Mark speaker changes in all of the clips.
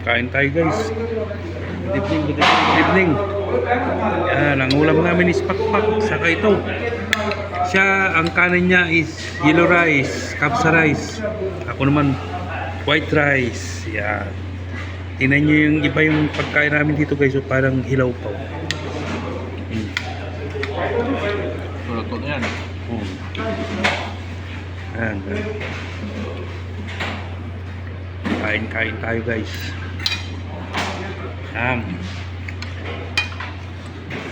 Speaker 1: Kain tayo guys. Good evening. Yan, ang ulam namin is pakpak. Saka ito. Siya, ang kanin niya is yellow rice, kapsa rice. Ako naman, white rice. Yan. Tingnan nyo yung iba yung pagkain namin dito guys. So, parang hilaw pa.
Speaker 2: Luto na yan.
Speaker 1: Yan. Kain tayo guys.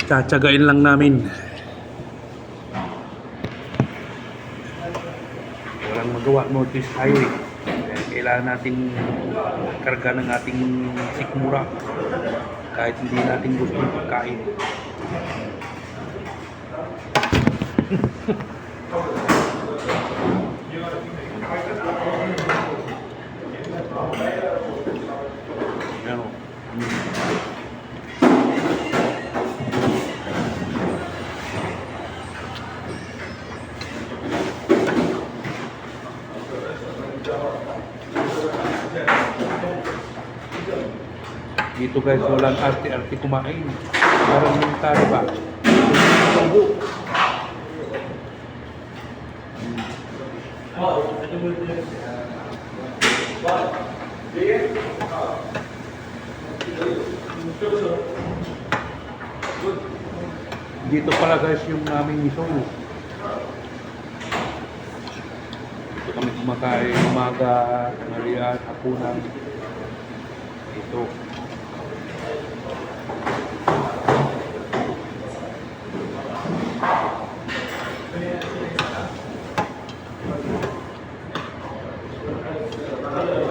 Speaker 1: Tsatsagain lang namin. Walang magawa, Northeast Highway. Kailangan natin karga ng ating sikmura kahit hindi natin gusto yung pagkain. Yan o. Dito guys, walang arte-arte kumain. Parang yung tari ba? Dito pala guys yung aming miso. Dito kami kumakain umaga, tanghalian, hapunan. Dito.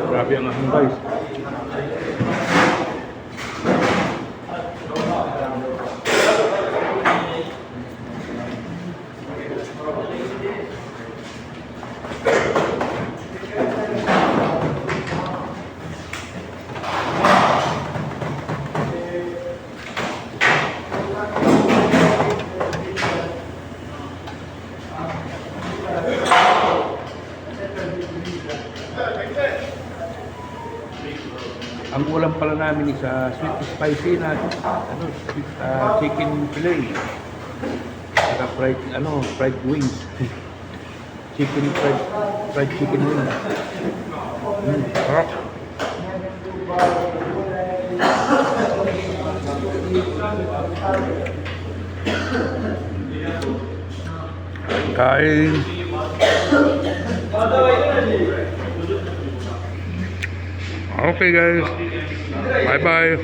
Speaker 1: Grabe ang ahang guys. Ang ulam pala namin is sweet spicy na chicken fillet. Saka fried wings. fried chicken wings. Sarap. Kain. Okay guys, bye bye.